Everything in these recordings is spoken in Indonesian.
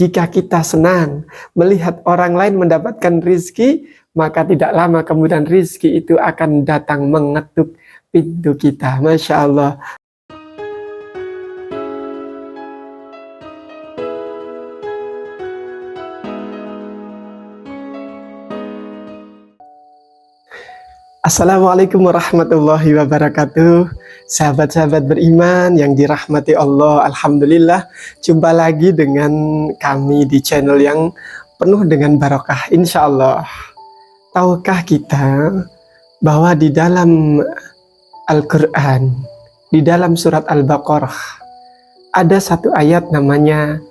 jika kita senang melihat orang lain mendapatkan rizki, maka tidak lama kemudian rizki itu akan datang mengetuk pintu kita. Masya Allah. Assalamualaikum warahmatullahi wabarakatuh. Sahabat-sahabat beriman yang dirahmati Allah, alhamdulillah jumpa lagi dengan kami di channel yang penuh dengan barokah insya Allah. Tahukah kita bahwa di dalam Al-Quran, di dalam surat Al-Baqarah, ada satu ayat namanya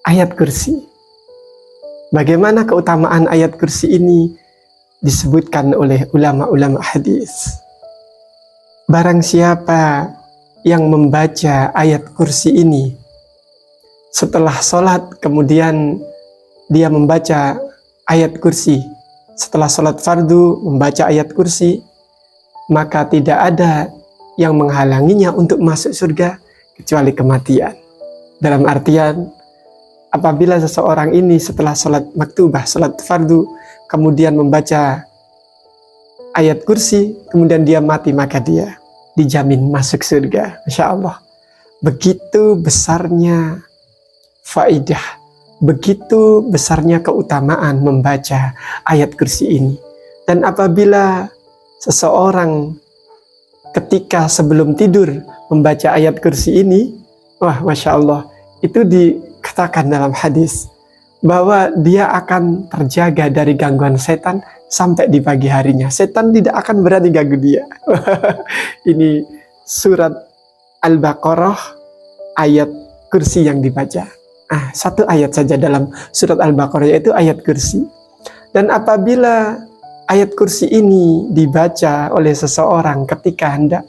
ayat kursi. Bagaimana keutamaan ayat kursi ini? Disebutkan oleh ulama-ulama hadis. Barang siapa yang membaca ayat kursi ini setelah sholat, kemudian dia membaca ayat kursi, setelah sholat fardu membaca ayat kursi, maka tidak ada yang menghalanginya untuk masuk surga kecuali kematian. Dalam artian, apabila seseorang ini setelah sholat maktubah, sholat fardu, kemudian membaca ayat kursi, kemudian dia mati, maka dia dijamin masuk surga. Masya Allah. Begitu besarnya faidah, begitu besarnya keutamaan membaca ayat kursi ini. Dan apabila seseorang ketika sebelum tidur membaca ayat kursi ini, wah Masya Allah, itu dikatakan dalam hadis bahwa dia akan terjaga dari gangguan setan sampai di pagi harinya. Setan tidak akan berani ganggu dia. Ini surat Al-Baqarah ayat kursi yang dibaca. Satu ayat saja dalam surat Al-Baqarah, yaitu ayat kursi. Dan apabila ayat kursi ini dibaca oleh seseorang ketika hendak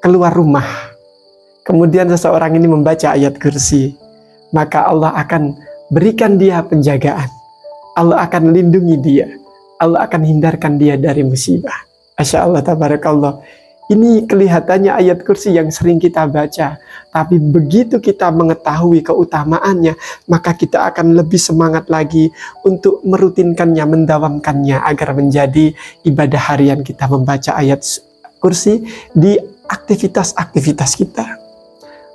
keluar rumah, kemudian seseorang ini membaca ayat kursi, maka Allah akan berikan dia penjagaan. Allah akan lindungi dia. Allah akan hindarkan dia dari musibah. Masya Allah, tabarakallah. Ini kelihatannya ayat kursi yang sering kita baca. Tapi begitu kita mengetahui keutamaannya, maka kita akan lebih semangat lagi untuk merutinkannya, mendawamkannya, agar menjadi ibadah harian kita membaca ayat kursi di aktivitas-aktivitas kita.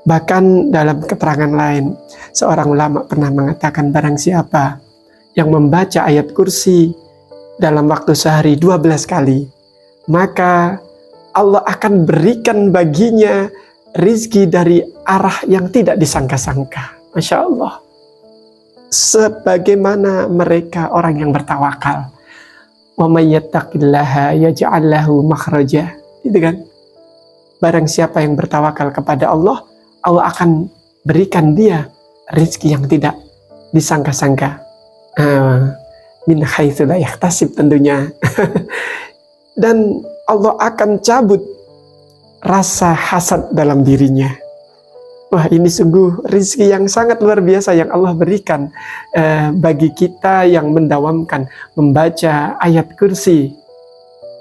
Bahkan dalam keterangan lain, seorang ulama pernah mengatakan, barang siapa yang membaca ayat kursi dalam waktu sehari 12 kali, maka Allah akan berikan baginya rizki dari arah yang tidak disangka-sangka. Masya Allah. Sebagaimana mereka orang yang bertawakal. Wa may yattaqillaha yaj'al lahu makhraja. Itu kan? Barang siapa yang bertawakal kepada Allah, Allah akan berikan dia rizki yang tidak disangka-sangka. Min haitsu la yahtasib tentunya. Dan Allah akan cabut rasa hasad dalam dirinya. Wah, ini sungguh rizki yang sangat luar biasa yang Allah berikan bagi kita yang mendawamkan membaca ayat kursi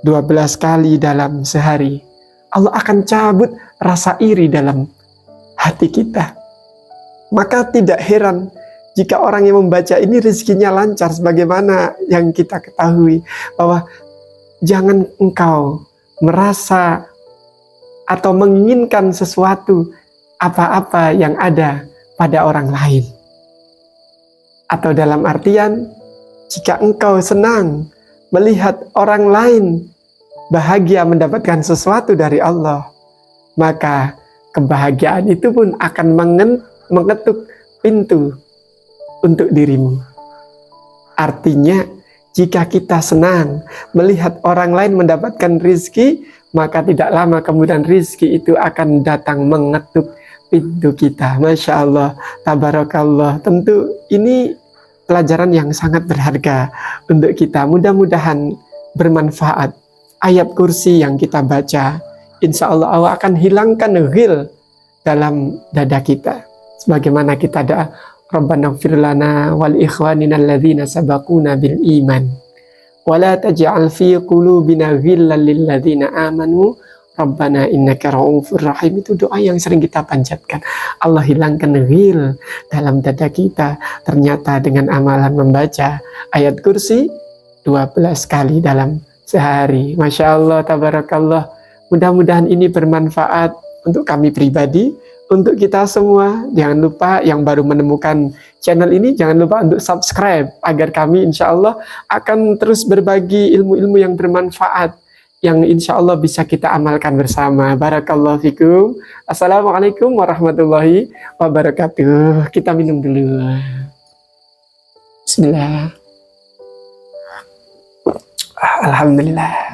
12 kali dalam sehari. Allah akan cabut rasa iri dalam hati kita. Maka tidak heran jika orang yang membaca ini rezekinya lancar, sebagaimana yang kita ketahui bahwa jangan engkau merasa atau menginginkan sesuatu apa-apa yang ada pada orang lain. Atau dalam artian, jika engkau senang melihat orang lain bahagia mendapatkan sesuatu dari Allah, maka kebahagiaan itu pun akan mengetuk pintu untuk dirimu. Artinya, jika kita senang melihat orang lain mendapatkan rizki, maka tidak lama kemudian rizki itu akan datang mengetuk pintu kita. Masya Allah, tabarakallah. Tentu ini pelajaran yang sangat berharga untuk kita. Mudah-mudahan bermanfaat. Ayat kursi yang kita baca, insya Allah Allah akan hilangkan ghil dalam dada kita. Sebagaimana kita doa, Rabbana ighfir lana wal ikhwanina alladzina sabaquna bil iman wa la taj'al fi qulubina ghillan lil ladzina amanu Rabbana innaka ra'ufur rahim, itu doa yang sering kita panjatkan. Allah hilangkan ghil dalam dada kita. Ternyata dengan amalan membaca ayat kursi 12 kali dalam sehari. Masya Allah, tabarakallah. Mudah-mudahan ini bermanfaat untuk kami pribadi, untuk kita semua. Jangan lupa yang baru menemukan channel ini, jangan lupa untuk subscribe, agar kami insya Allah akan terus berbagi ilmu-ilmu yang bermanfaat, yang insya Allah bisa kita amalkan bersama. Barakallahu fikum. Assalamualaikum warahmatullahi wabarakatuh. Kita minum dulu. Bismillah. Alhamdulillah.